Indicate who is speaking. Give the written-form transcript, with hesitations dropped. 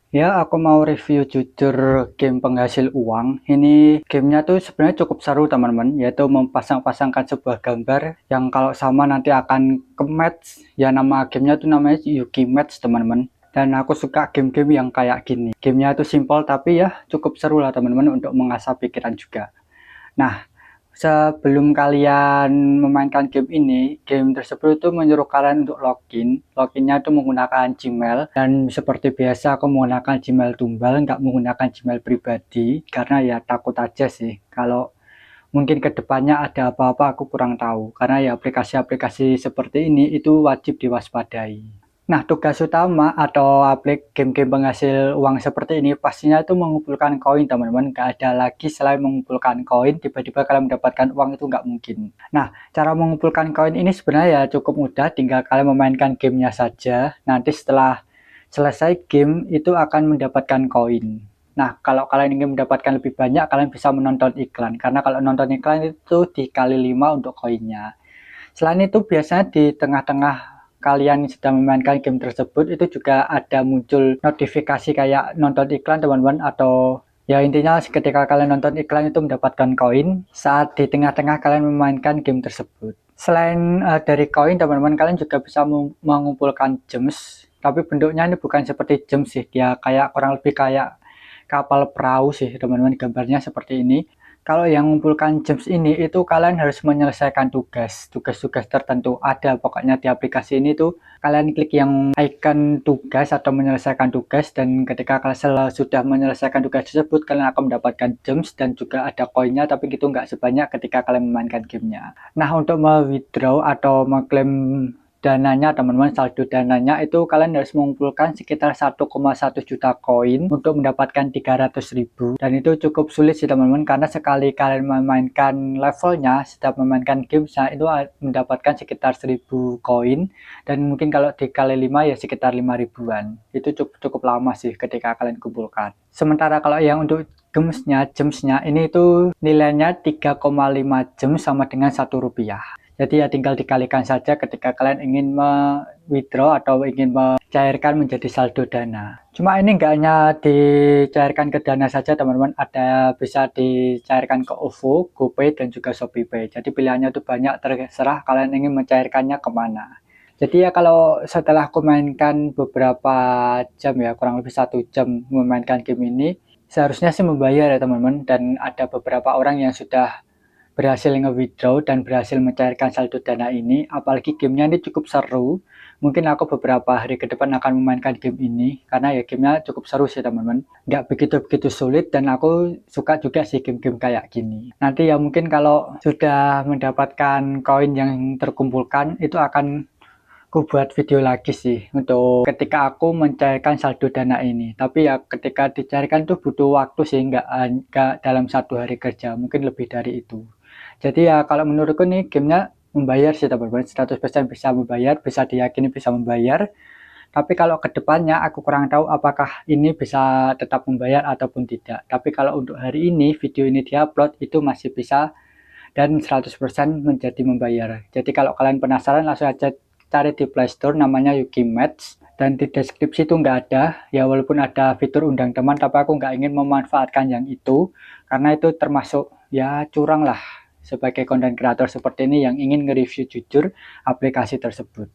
Speaker 1: Ya, aku mau review jujur game penghasil uang. Ini gamenya tuh sebenarnya cukup seru teman-teman, yaitu mempasang-pasangkan sebuah gambar yang kalau sama nanti akan ke match. Ya nama gamenya tuh namanya Yuki Match teman-teman. Dan aku suka game-game yang kayak gini. Gamenya tuh simple tapi ya cukup seru lah teman-teman untuk mengasah pikiran juga. Nah, sebelum kalian memainkan game ini, game tersebut itu menyuruh kalian untuk login. Loginnya itu menggunakan Gmail, dan seperti biasa aku menggunakan Gmail tumbal, nggak menggunakan Gmail pribadi, karena ya takut aja sih. Kalau mungkin kedepannya ada apa-apa aku kurang tahu, karena ya aplikasi-aplikasi seperti ini itu wajib diwaspadai. Nah, tugas utama atau game-game penghasil uang seperti ini pastinya itu mengumpulkan koin, teman-teman. Nggak ada lagi selain mengumpulkan koin, tiba-tiba kalian mendapatkan uang itu nggak mungkin. Nah, cara mengumpulkan koin ini sebenarnya ya cukup mudah, tinggal kalian memainkan gamenya saja. Nanti setelah selesai game itu akan mendapatkan koin. Nah, kalau kalian ingin mendapatkan lebih banyak, kalian bisa menonton iklan. Karena kalau nonton iklan itu dikali 5 untuk koinnya. Selain itu biasanya di tengah-tengah kalian sedang memainkan game tersebut itu juga ada muncul notifikasi kayak nonton iklan teman-teman, atau ya intinya ketika kalian nonton iklan itu mendapatkan koin saat di tengah-tengah kalian memainkan game tersebut. Selain dari koin teman-teman, kalian juga bisa mengumpulkan gems, tapi bentuknya ini bukan seperti gems sih, dia kayak kurang lebih kayak kapal perahu sih teman-teman, gambarnya seperti ini. Kalau yang mengumpulkan gems ini itu kalian harus menyelesaikan tugas-tugas tertentu, ada pokoknya di aplikasi ini tuh. Kalian klik yang icon tugas atau menyelesaikan tugas, dan ketika kalian sudah menyelesaikan tugas tersebut kalian akan mendapatkan gems dan juga ada koinnya, tapi itu nggak sebanyak ketika kalian memainkan gamenya. Nah, untuk withdraw atau mengklaim dananya teman-teman, saldo dananya itu kalian harus mengumpulkan sekitar 1,1 juta koin untuk mendapatkan 300.000, dan itu cukup sulit sih teman-teman, karena sekali kalian memainkan levelnya, setiap memainkan gamesnya itu mendapatkan sekitar 1000 koin, dan mungkin kalau dikali 5 ya sekitar 5 ribuan. Itu cukup lama sih ketika kalian kumpulkan. Sementara kalau yang untuk gemsnya ini itu nilainya 3,5 gem sama dengan 1 rupiah. Jadi ya tinggal dikalikan saja ketika kalian ingin withdraw atau ingin mencairkan menjadi saldo dana. Cuma ini nggak hanya dicairkan ke dana saja teman-teman, ada bisa dicairkan ke OVO, GoPay, dan juga ShopeePay. Jadi pilihannya itu banyak, terserah kalian ingin mencairkannya kemana. Jadi ya kalau setelah aku mainkan beberapa jam, ya kurang lebih 1 jam memainkan game ini, seharusnya sih membayar ya teman-teman, dan ada beberapa orang yang sudah berhasil nge-withdraw dan berhasil mencairkan saldo dana ini. Apalagi gamenya ini cukup seru. Mungkin aku beberapa hari ke depan akan memainkan game ini, karena ya gamenya cukup seru sih teman-teman. Nggak begitu-begitu sulit, dan aku suka juga sih game-game kayak gini. Nanti ya mungkin kalau sudah mendapatkan koin yang terkumpulkan, itu akan aku buat video lagi sih untuk ketika aku mencairkan saldo dana ini. Tapi ya ketika dicairkan tuh butuh waktu sih, nggak dalam 1 hari kerja, mungkin lebih dari itu. Jadi ya kalau menurutku nih gamenya membayar sih teman-teman, 100% bisa membayar, bisa diyakini bisa membayar. Tapi kalau kedepannya aku kurang tahu apakah ini bisa tetap membayar ataupun tidak. Tapi kalau untuk hari ini video ini diupload itu masih bisa, dan 100% menjadi membayar. Jadi kalau kalian penasaran langsung aja cari di Play Store, namanya Yuki Match, dan di deskripsi itu nggak ada, ya walaupun ada fitur undang teman, tapi aku nggak ingin memanfaatkan yang itu, karena itu termasuk ya curang lah sebagai konten kreator seperti ini yang ingin nge-review jujur aplikasi tersebut.